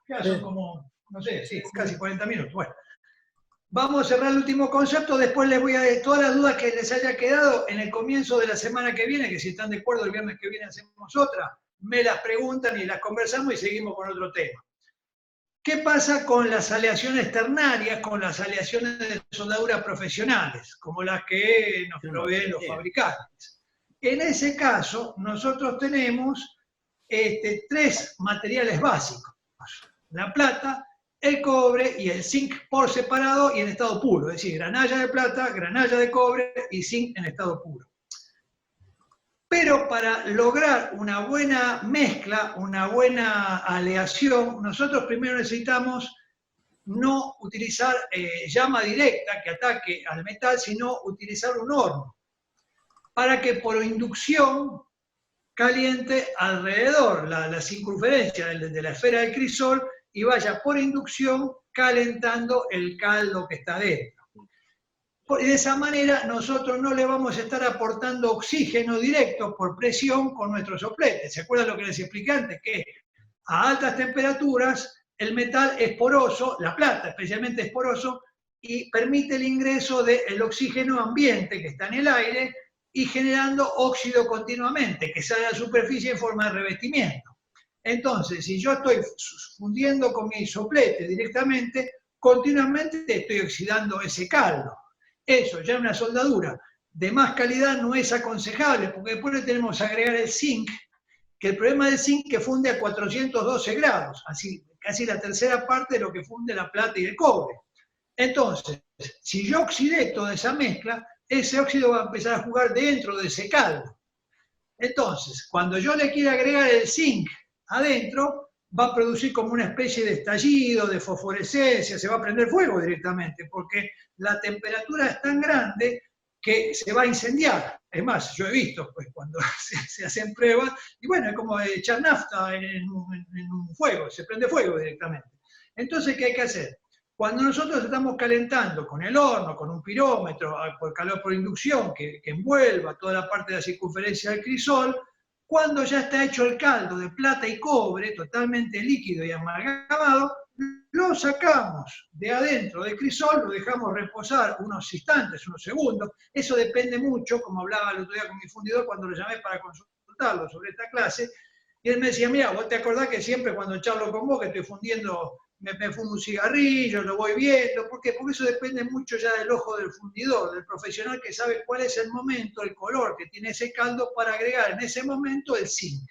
Ya son como, no sé, sí, casi 40 minutos. Bueno, vamos a cerrar el último concepto, después les voy a dar todas las dudas que les haya quedado en el comienzo de la semana que viene, que si están de acuerdo el viernes que viene hacemos otra, me las preguntan y las conversamos y seguimos con otro tema. ¿Qué pasa con las aleaciones ternarias, con las aleaciones de soldadura profesionales, como las que nos proveen los fabricantes? En ese caso, nosotros tenemos tres materiales básicos: la plata, el cobre y el zinc por separado y en estado puro, es decir, granalla de plata, granalla de cobre y zinc en estado puro. Pero para lograr una buena mezcla, una buena aleación, nosotros primero necesitamos no utilizar llama directa que ataque al metal, sino utilizar un horno, para que por inducción caliente alrededor la circunferencia de la esfera del crisol y vaya por inducción calentando el caldo que está dentro. De esa manera nosotros no le vamos a estar aportando oxígeno directo por presión con nuestros sopletes. ¿Se acuerdan lo que les expliqué antes? Que a altas temperaturas el metal es poroso, la plata especialmente es poroso, y permite el ingreso del oxígeno ambiente que está en el aire y generando óxido continuamente, que sale a la superficie en forma de revestimiento. Entonces, si yo estoy fundiendo con mi soplete directamente, continuamente estoy oxidando ese caldo. Eso, ya una soldadura de más calidad no es aconsejable, porque después le tenemos que agregar el zinc, que el problema del zinc que funde a 412 grados, así casi la tercera parte de lo que funde la plata y el cobre. Entonces, si yo oxidé toda esa mezcla, ese óxido va a empezar a jugar dentro de ese caldo. Entonces, cuando yo le quiera agregar el zinc adentro, va a producir como una especie de estallido, de fosforescencia, se va a prender fuego directamente, porque la temperatura es tan grande que se va a incendiar. Es más, yo he visto pues, cuando se hacen pruebas, y bueno, es como echar nafta en un fuego, se prende fuego directamente. Entonces, ¿qué hay que hacer? Cuando nosotros estamos calentando con el horno, con un pirómetro, por calor por inducción, que envuelva toda la parte de la circunferencia del crisol, cuando ya está hecho el caldo de plata y cobre, totalmente líquido y amalgamado, lo sacamos de adentro del crisol, lo dejamos reposar unos instantes, unos segundos. Eso depende mucho, como hablaba el otro día con mi fundidor cuando lo llamé para consultarlo sobre esta clase, y él me decía, mira, vos te acordás que siempre cuando charlo con vos, que estoy fundiendo, me fumo un cigarrillo, lo voy viendo. ¿Por qué? Porque eso depende mucho ya del ojo del fundidor, del profesional que sabe cuál es el momento, el color que tiene ese caldo para agregar en ese momento el zinc.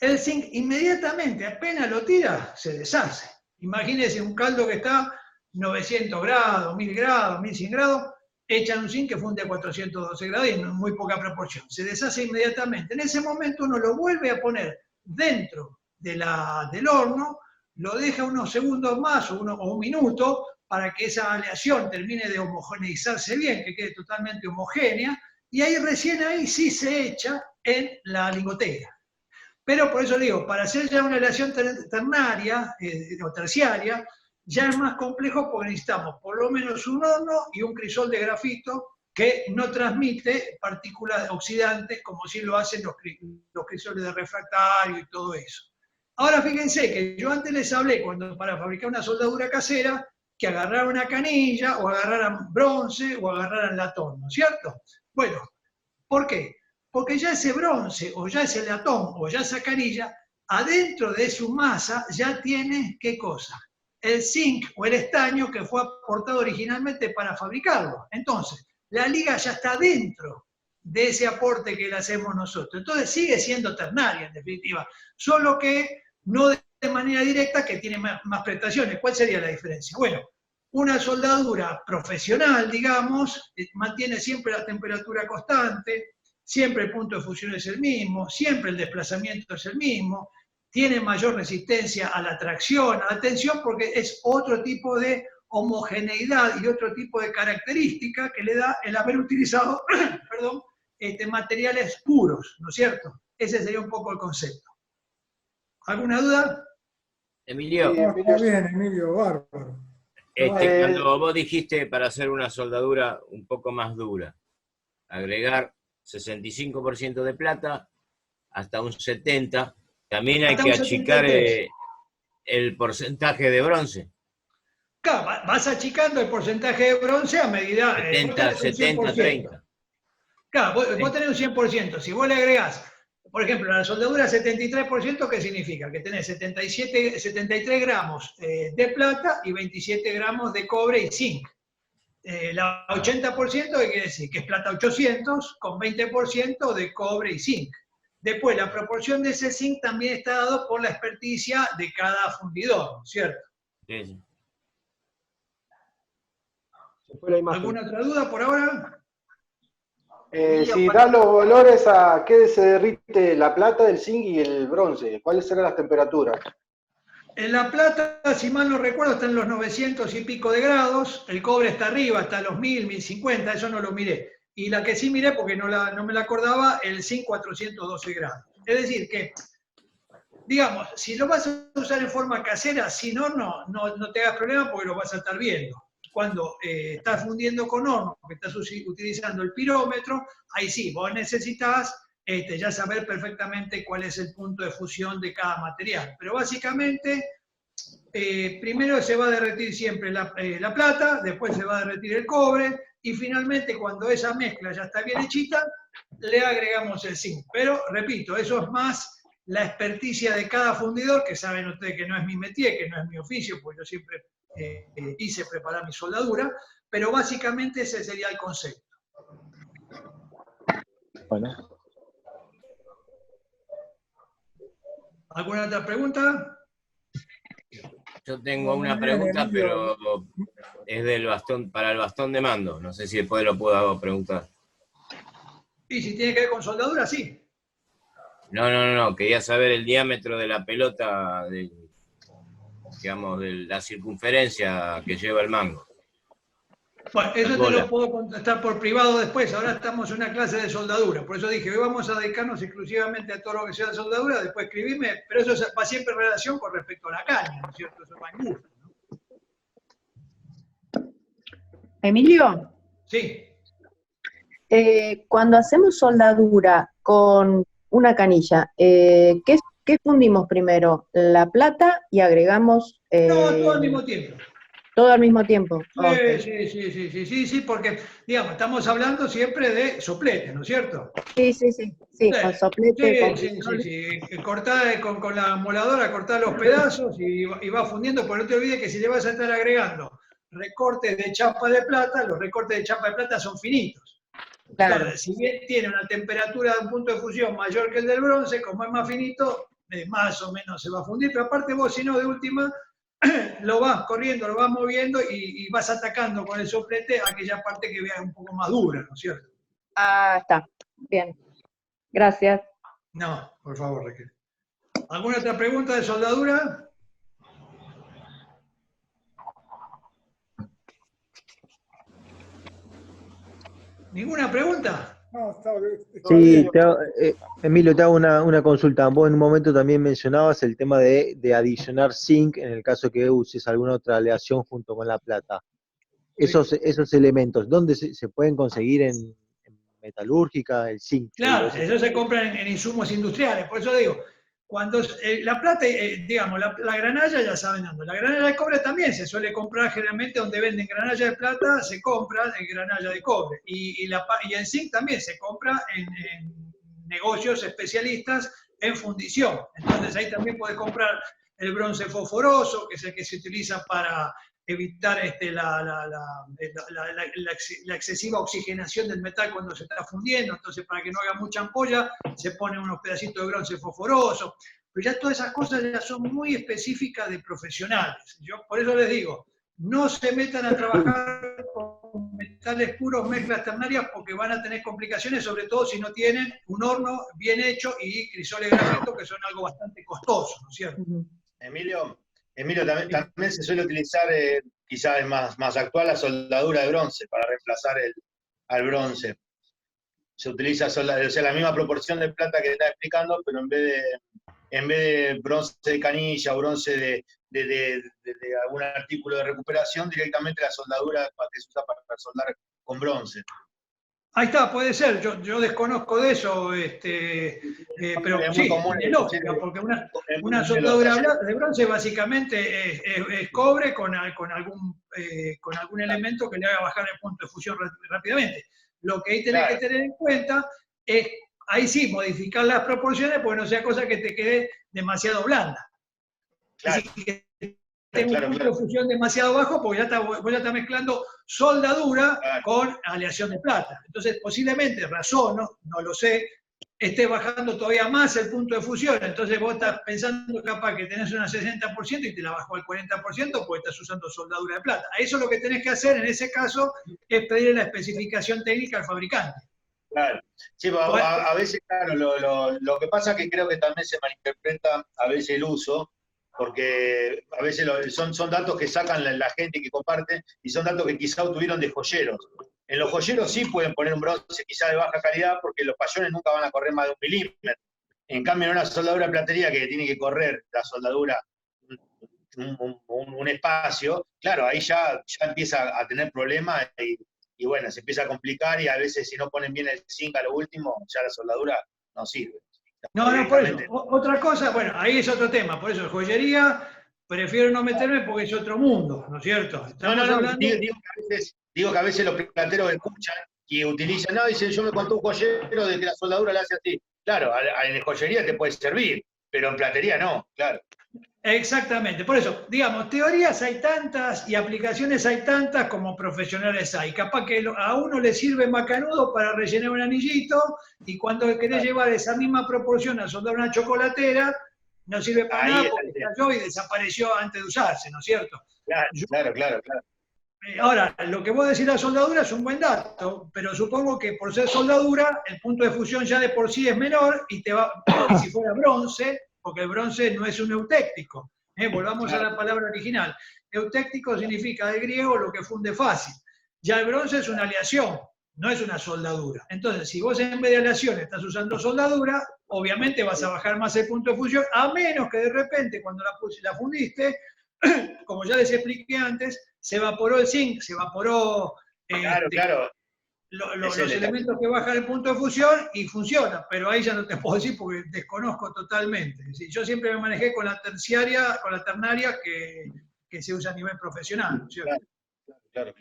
El zinc inmediatamente, apenas lo tira, se deshace. Imagínense un caldo que está 900 grados, 1000 grados, 1100 grados, echan un zinc que funde a 412 grados y en muy poca proporción. Se deshace inmediatamente. En ese momento uno lo vuelve a poner dentro del horno, lo deja unos segundos más o un minuto para que esa aleación termine de homogeneizarse bien, que quede totalmente homogénea, y ahí recién ahí sí se echa en la lingotera. Pero por eso digo, para hacer ya una aleación ternaria o terciaria, ya es más complejo porque necesitamos por lo menos un horno y un crisol de grafito que no transmite partículas oxidantes como sí lo hacen los crisoles de refractario y todo eso. Ahora fíjense que yo antes les hablé cuando para fabricar una soldadura casera que agarraran una canilla o agarraran bronce o agarraran latón, ¿no es cierto? Bueno, ¿por qué? Porque ya ese bronce o ya ese latón o ya esa canilla, adentro de su masa ya tiene, ¿qué cosa? El zinc o el estaño que fue aportado originalmente para fabricarlo. Entonces, la liga ya está dentro de ese aporte que le hacemos nosotros. Entonces sigue siendo ternaria, en definitiva, solo que no de manera directa, que tiene más prestaciones. ¿Cuál sería la diferencia? Bueno, una soldadura profesional, digamos, mantiene siempre la temperatura constante, siempre el punto de fusión es el mismo, siempre el desplazamiento es el mismo, tiene mayor resistencia a la tracción, a la tensión, porque es otro tipo de homogeneidad y otro tipo de característica que le da el haber utilizado perdón, materiales puros, ¿no es cierto? Ese sería un poco el concepto. ¿Alguna duda? Emilio. Sí, Emilio. Muy bien, Emilio, bárbaro. Cuando vos dijiste para hacer una soldadura un poco más dura, agregar 65% de plata hasta un 70%, también hay que achicar el porcentaje de bronce. Claro, vas achicando el porcentaje de bronce a medida... 70, 70, 30. Claro, vos tenés un 100%. Si vos le agregás, por ejemplo, a la soldadura 73%, ¿qué significa? Que tenés 73 gramos de plata y 27 gramos de cobre y zinc. La 80%, ¿qué quiere decir? Que es plata 800 con 20% de cobre y zinc. Después, la proporción de ese zinc también está dado por la experticia de cada fundidor, ¿cierto? Sí, sí. ¿Alguna otra duda por ahora? Si da los valores a qué se derrite la plata, el zinc y el bronce, ¿cuáles serán las temperaturas? En la plata, si mal no recuerdo, está en los 900 y pico de grados, el cobre está arriba, está a los 1000, 1050, eso no lo miré. Y la que sí miré, porque no me la acordaba, el zinc 412 grados. Es decir, que, digamos, si lo vas a usar en forma casera, si no te hagas problema porque lo vas a estar viendo. Cuando estás fundiendo con horno, que estás utilizando el pirómetro, ahí sí, vos necesitas ya saber perfectamente cuál es el punto de fusión de cada material. Pero básicamente, primero se va a derretir siempre la plata, después se va a derretir el cobre, y finalmente cuando esa mezcla ya está bien hechita, le agregamos el zinc. Pero, repito, eso es más la experticia de cada fundidor, que saben ustedes que no es mi métier, que no es mi oficio, porque yo siempre hice preparar mi soldadura, pero básicamente ese sería el concepto. Bueno. ¿Alguna otra pregunta? Yo tengo una pregunta, pero es del bastón, para el bastón de mando. No sé si después lo puedo preguntar. Y si tiene que ver con soldadura, sí. No. Quería saber el diámetro de la pelota, digamos, de la circunferencia que lleva el mango. Bueno, eso te lo puedo contestar por privado después. Ahora estamos en una clase de soldadura. Por eso dije, hoy vamos a dedicarnos exclusivamente a todo lo que sea soldadura, después escribirme, pero eso va siempre en relación con respecto a la caña, ¿no es cierto? Eso va en gusto, ¿no? Emilio, Sí. cuando hacemos soldadura con una canilla, ¿qué fundimos primero? ¿La plata y agregamos...? No, todo al mismo tiempo. ¿Todo al mismo tiempo? Sí, porque, digamos, estamos hablando siempre de soplete, ¿no es cierto? Sí, con soplete. Sí. Cortá con la moladora, cortá los pedazos y va fundiendo, pero no te olvides que si le vas a estar agregando recortes de chapa de plata, los recortes de chapa de plata son finitos. Claro. Entonces, si bien tiene una temperatura de un punto de fusión mayor que el del bronce, como es más finito, más o menos se va a fundir, pero aparte vos, si no, de última, lo vas corriendo, lo vas moviendo y vas atacando con el soplete aquella parte que veas un poco más dura, ¿no es cierto? Ah, está. Bien. Gracias. No, por favor, Raquel. ¿Alguna otra pregunta de soldadura? ¿Ninguna pregunta? No, está Sí, bien. Emilio, te hago una consulta. Vos en un momento también mencionabas el tema de adicionar zinc en el caso que uses alguna otra aleación junto con la plata. Esos elementos, ¿dónde se pueden conseguir en metalúrgica, el zinc? Claro, Digo, eso se compra en insumos industriales. Por eso digo, cuando la plata, digamos, la granalla ya saben dónde. La granalla de cobre también se suele comprar generalmente donde venden granalla de plata, se compra en granalla de cobre. Y en zinc también se compra en negocios especialistas en fundición. Entonces ahí también puedes comprar el bronce fosforoso, que es el que se utiliza para evitar la excesiva oxigenación del metal cuando se está fundiendo. Entonces, para que no haga mucha ampolla, se ponen unos pedacitos de bronce fosforoso. Pero ya todas esas cosas ya son muy específicas de profesionales. Yo por eso les digo, no se metan a trabajar con metales puros, mezclas ternarias, porque van a tener complicaciones, sobre todo si no tienen un horno bien hecho y crisoles de grafito, que son algo bastante costoso, ¿no es cierto? Emilio, también se suele utilizar, quizás es más actual, la soldadura de bronce para reemplazar al bronce. Se utiliza o sea, la misma proporción de plata que te estaba explicando, pero en vez de bronce de canilla o bronce de algún artículo de recuperación, directamente la soldadura que se usa para soldar con bronce. Ahí está, puede ser, yo desconozco de eso, pero Es muy sí, común tiene lógica, porque una es muy una común en los soldadura talleres. de bronce básicamente es cobre con algún elemento que le haga bajar el punto de fusión rápidamente. Lo que ahí tenés que Claro, tener en cuenta es, ahí sí, modificar las proporciones, porque no sea cosa que te quede demasiado blanda. Es claro, decir, que tengo un claro, punto claro, de fusión demasiado bajo porque vos ya estás mezclando soldadura claro. con aleación de plata. Entonces, posiblemente, razono, no lo sé, esté bajando todavía más el punto de fusión. Entonces vos estás pensando capaz que tenés una 60% y te la bajó al 40% porque estás usando soldadura de plata. A eso lo que tenés que hacer en ese caso es pedirle la especificación técnica al fabricante. Claro. Sí, a veces, claro, lo que pasa es que creo que también se malinterpreta a veces el uso, porque a veces son datos que sacan la gente que comparte y son datos que quizá obtuvieron de joyeros. En los joyeros sí pueden poner un bronce quizá de baja calidad porque los payones nunca van a correr más de 1 milímetro. En cambio, en una soldadura de platería que tiene que correr la soldadura un espacio, claro, ahí ya empieza a tener problemas y bueno, se empieza a complicar y a veces si no ponen bien el zinc a lo último, ya la soldadura no sirve. No, por eso. Directamente. Otra cosa, bueno, ahí es otro tema. Por eso, joyería, prefiero no meterme porque es otro mundo, ¿no es cierto? Estamos No, hablando. digo que a veces los plateros escuchan y utilizan, no, dice, yo me contó un joyero de que la soldadura la hace así. Claro, en joyería te puede servir, pero en platería no, claro. Exactamente, por eso, digamos, teorías hay tantas y aplicaciones hay tantas como profesionales hay. Capaz que a uno le sirve macanudo para rellenar un anillito y cuando querés llevar esa misma proporción a soldar una chocolatera, no sirve para Ahí nada está porque el tema. estalló y desapareció antes de usarse, ¿no es cierto? Claro. Ahora, lo que vos decís la soldadura es un buen dato, pero supongo que por ser soldadura, el punto de fusión ya de por sí es menor y si fuera bronce, porque el bronce no es un eutéctico. Volvamos a la palabra original. Eutéctico significa de griego lo que funde fácil. Ya el bronce es una aleación, no es una soldadura. Entonces, si vos en vez de aleación estás usando soldadura, obviamente vas a bajar más el punto de fusión, a menos que de repente cuando la fundiste, como ya les expliqué antes, se evaporó el zinc, se evaporó Claro. los elementos que bajan el punto de fusión y funciona, pero ahí ya no te puedo decir porque desconozco totalmente. Es decir, yo siempre me manejé con la terciaria, con la ternaria que se usa a nivel profesional, ¿cierto? Claro.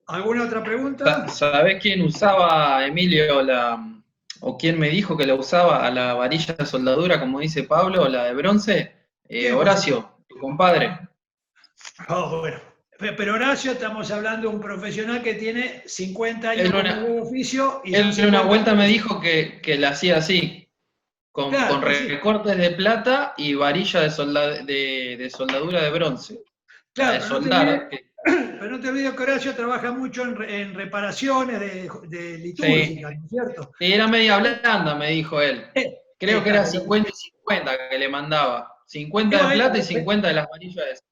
¿Alguna otra pregunta? ¿Sabés quién usaba, Emilio, o quién me dijo que la usaba a la varilla de soldadura, como dice Pablo, la de bronce? Horacio, tu compadre. Oh, bueno. Pero Horacio, estamos hablando de un profesional que tiene 50 años de oficio. Y él en una vuelta me dijo que la hacía así, con recortes de plata y varilla de soldadura de bronce. Claro, de soldar. Pero no te olvides que Horacio trabaja mucho en reparaciones de litúrgicas, ¿no es cierto? Sí, era media blanda, me dijo él. Creo que era 50 y 50 que le mandaba. 50 de plata y 50 de las varillas.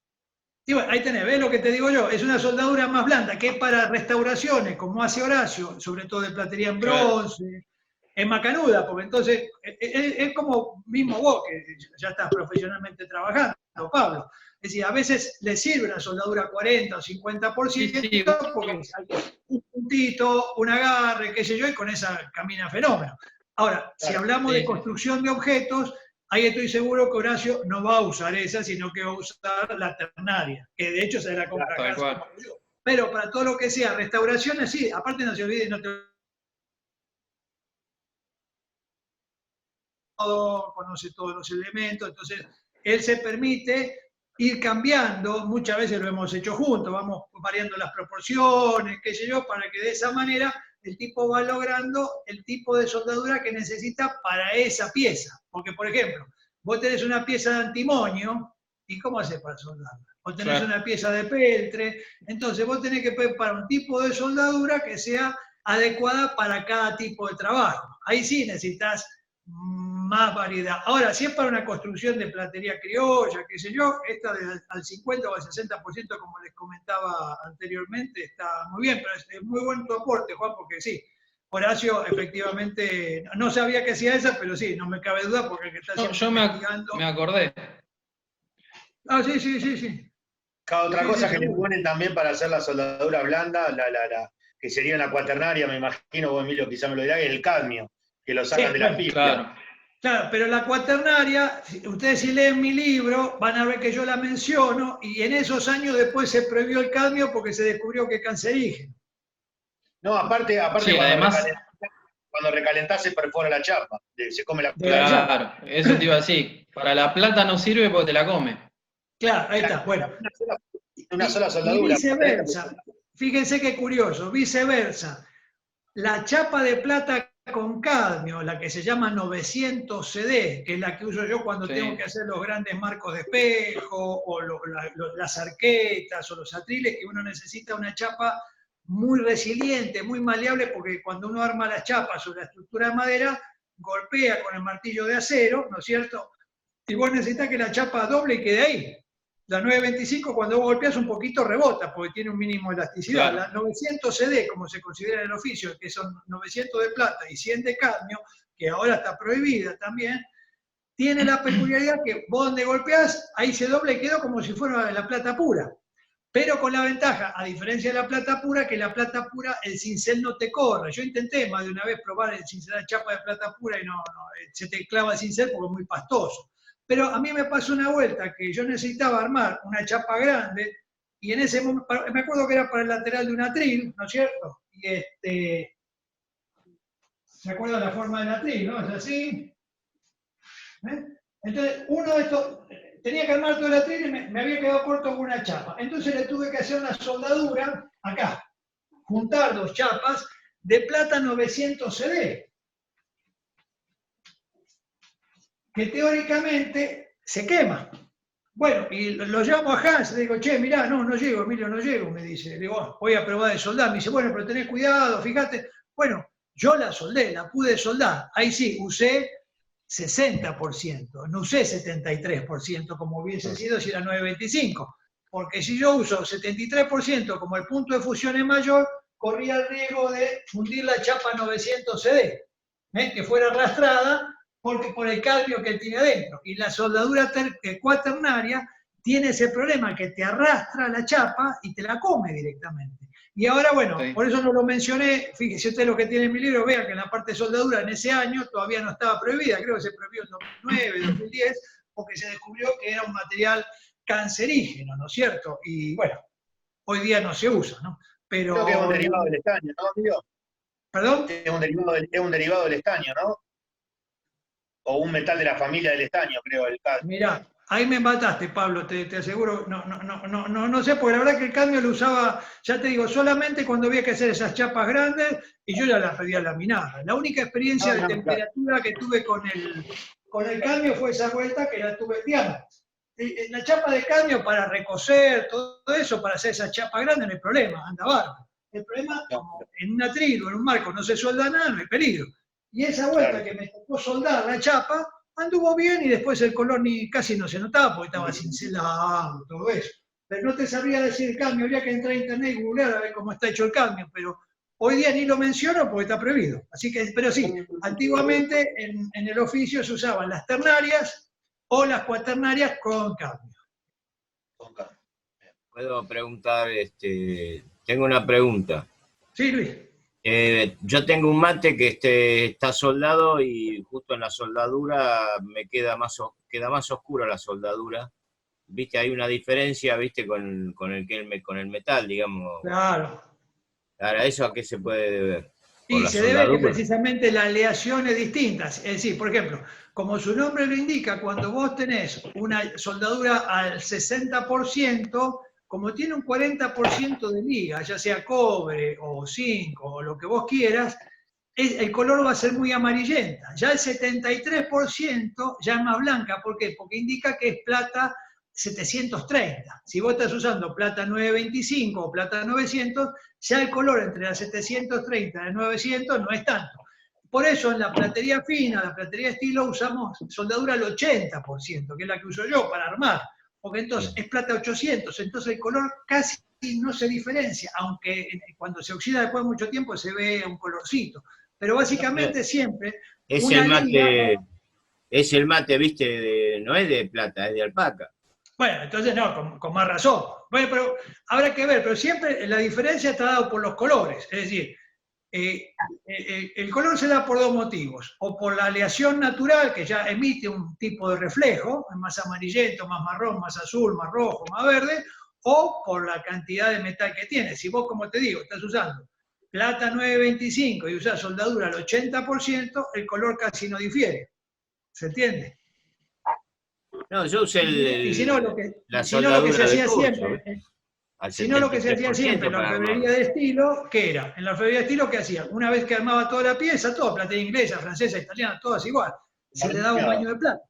Y bueno, ahí tenés, ¿ves lo que te digo yo? Es una soldadura más blanda, que es para restauraciones, como hace Horacio, sobre todo de platería en bronce, es macanuda, porque entonces es como mismo vos, que ya estás profesionalmente trabajando, Pablo. Es decir, a veces le sirve una soldadura 40 o 50%, porque hay un puntito, un agarre, qué sé yo, y con esa camina fenómeno. Ahora, si hablamos de construcción de objetos, ahí estoy seguro que Horacio no va a usar esa, sino que va a usar la ternaria, que de hecho se la compra acá. Pero para todo lo que sea restauraciones, sí, aparte no se olvide, no te conoce todos los elementos, entonces él se permite ir cambiando, muchas veces lo hemos hecho juntos, vamos variando las proporciones, qué sé yo, para que de esa manera el tipo va logrando el tipo de soldadura que necesita para esa pieza. Porque, por ejemplo, vos tenés una pieza de antimonio, ¿y cómo haces para soldarla? O tenés una pieza de peltre, entonces vos tenés que preparar un tipo de soldadura que sea adecuada para cada tipo de trabajo. Ahí sí necesitas más variedad. Ahora, si es para una construcción de platería criolla, qué sé yo, esta al 50 o al 60%, como les comentaba anteriormente, está muy bien, pero es muy buen tu aporte, Juan, porque sí, Horacio efectivamente, no sabía que hacía esa, pero sí, no me cabe duda, porque el que está siempre me acordé. Ah, sí. Cada otra Sí, cosa sí, que le seguro. ponen también para hacer la soldadura blanda, que sería una cuaternaria, me imagino, vos Emilio quizá me lo dirá, es el cadmio, que lo sacan de las Bueno, pilas. Claro. claro, pero la cuaternaria, ustedes si leen mi libro, van a ver que yo la menciono, y en esos años después se prohibió el cadmio porque se descubrió que es cancerígeno. No, aparte Sí, cuando además, recalentás se perfora la chapa, se come la De la chapa. chapa. claro, eso te iba a decir. Para la plata no sirve porque te la come. Claro, ahí está. Bueno, Una sola y soldadura. viceversa. Fíjense qué curioso, viceversa. La chapa de plata con cadmio, la que se llama 900 CD, que es la que uso yo cuando Sí. tengo que hacer los grandes marcos de espejo, o las arquetas, o los atriles, que uno necesita una chapa muy resiliente, muy maleable, porque cuando uno arma las chapas sobre la estructura de madera, golpea con el martillo de acero, ¿no es cierto? Y vos necesitas que la chapa doble y quede ahí. La 925 cuando vos golpeas un poquito rebota porque tiene un mínimo de elasticidad. Claro. La 900 CD, como se considera en el oficio, que son 900 de plata y 100 de cadmio, que ahora está prohibida también, tiene la peculiaridad que vos donde golpeás, ahí se dobla y quedó como si fuera la plata pura. Pero con la ventaja, a diferencia de la plata pura, que la plata pura el cincel no te corre. Yo intenté más de una vez probar el cincel de chapa de plata pura y no, se te clava el cincel porque es muy pastoso. Pero a mí me pasó una vuelta que yo necesitaba armar una chapa grande y en ese momento, me acuerdo que era para el lateral de un atril, ¿no es cierto? Y ¿se acuerdan la forma del atril, no? Es así. ¿Eh? Entonces, uno de estos, tenía que armar todo el atril y me había quedado corto con una chapa. Entonces le tuve que hacer una soldadura acá, juntar dos chapas de plata 900 CD, que teóricamente se quema. Bueno, y lo llamo a Hans, le digo, che, mirá, no llego, Emilio, no llego, me dice. Le digo, "Oh, voy a probar de soldar". Me dice, bueno, pero tenés cuidado, fíjate. Bueno, yo la soldé, la pude soldar. Ahí sí, usé 60%, no usé 73% como hubiese sido si era 925. Porque si yo uso 73% como el punto de fusión es mayor, corría el riesgo de fundir la chapa 900 CD, que fuera arrastrada porque por el cadmio que tiene adentro. Y la soldadura cuaternaria tiene ese problema que te arrastra la chapa y te la come directamente. Y ahora, bueno, Sí. por eso no lo mencioné, fíjese usted lo que tiene en mi libro, vea que en la parte de soldadura en ese año todavía no estaba prohibida, creo que se prohibió en 2009, 2010, porque se descubrió que era un material cancerígeno, ¿no es cierto? Y bueno, hoy día no se usa, ¿no? Pero... Creo que es un derivado del estaño, ¿no, Emilio? ¿Perdón? Es un derivado del estaño, ¿no? O un metal de la familia del estaño, creo, el cadmio. Mirá, ahí me mataste, Pablo, te aseguro, no sé, porque la verdad que el cadmio lo usaba, ya te digo, solamente cuando había que hacer esas chapas grandes y yo ya las pedía laminadas. La única experiencia de temperatura que tuve con el cadmio fue esa vuelta que la tuve, digamos, la chapa de cadmio para recocer, todo eso, para hacer esa chapa grande no hay problema, anda bárbaro. El problema, como en un atril o en un marco no se suelda nada, no hay peligro. Y esa vuelta que me tocó soldar la chapa, anduvo bien y después el color casi no se notaba porque estaba cincelado, todo eso. Pero no te sabría decir el cadmio, habría que entrar a internet y googlear a ver cómo está hecho el cadmio, pero hoy día ni lo menciono porque está prohibido. Así que, pero sí, antiguamente en el oficio se usaban las ternarias o las cuaternarias con cadmio. Puedo preguntar, tengo una pregunta. Sí, Luis. Yo tengo un mate que está soldado y justo en la soldadura me queda más oscura la soldadura. ¿Viste? Hay una diferencia, ¿viste? Con el metal, digamos. Claro. Ahora, ¿eso a qué se puede deber? Y se debe que precisamente la aleación es distinta. Es decir, por ejemplo, como su nombre lo indica, cuando vos tenés una soldadura al 60%, como tiene un 40% de liga, ya sea cobre o zinc o lo que vos quieras, el color va a ser muy amarillenta. Ya el 73% ya es más blanca. ¿Por qué? Porque indica que es plata 730. Si vos estás usando plata 925 o plata 900, ya el color entre la 730 y la 900 no es tanto. Por eso en la platería fina, la platería estilo, usamos soldadura al 80%, que es la que uso yo para armar, porque entonces es plata 800, entonces el color casi no se diferencia, aunque cuando se oxida después de mucho tiempo se ve un colorcito. Pero básicamente siempre... Es el mate, ¿viste? No es de plata, es de alpaca. Bueno, entonces no, con más razón. Bueno, pero habrá que ver, pero siempre la diferencia está dada por los colores. Es decir, el color se da por dos motivos. O por la aleación natural, que ya emite un tipo de reflejo, más amarillento, más marrón, más azul, más rojo, más verde, o por la cantidad de metal que tiene. Si vos, como te digo, estás usando plata 925 y usás soldadura al 80%, el color casi no difiere. ¿Se entiende? No, yo usé Y si no, lo la si no, lo que se soldadura de hacía curso, siempre, al si no, lo que se hacía 73% siempre en la para orfebrería armarlo. de estilo, ¿qué era? En la orfebrería de estilo, ¿qué hacían? Una vez que armaba toda la pieza, toda platea inglesa, francesa, italiana, todas igual, se le daba un baño de plata.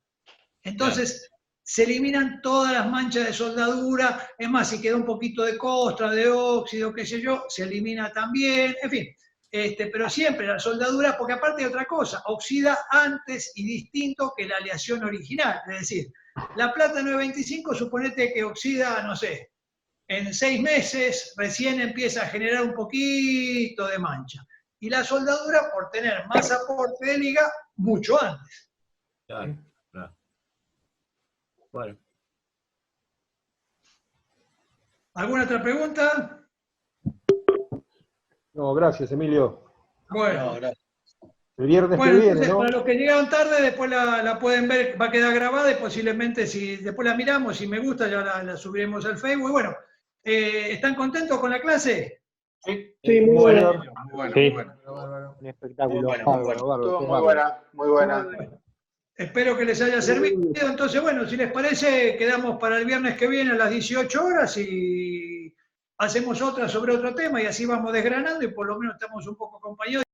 Entonces, se eliminan todas las manchas de soldadura, es más, si queda un poquito de costra, de óxido, qué sé yo, se elimina también, en fin. Pero siempre la soldadura, porque aparte de otra cosa, oxida antes y distinto que la aleación original. Es decir, la plata 925, suponete que oxida, no sé, en 6 meses recién empieza a generar un poquito de mancha. Y la soldadura, por tener más aporte de liga, mucho antes. Claro, claro. Bueno. ¿Alguna otra pregunta? No, gracias, Emilio. Bueno. No, gracias. El viernes Bueno, que viene, entonces, ¿no? para los que llegaron tarde, después la pueden ver, va a quedar grabada y posiblemente si después la miramos, si me gusta, ya la subiremos al Facebook. Y bueno, ¿están contentos con la clase? Sí, muy Bueno, bueno. Muy Sí. bueno. Un espectáculo. muy bueno. Estuvo qué muy bárbaro. buena, muy buena. Espero que les haya servido. Entonces, bueno, si les parece, quedamos para el viernes que viene a las 18 horas y hacemos otra sobre otro tema y así vamos desgranando y por lo menos estamos un poco acompañados.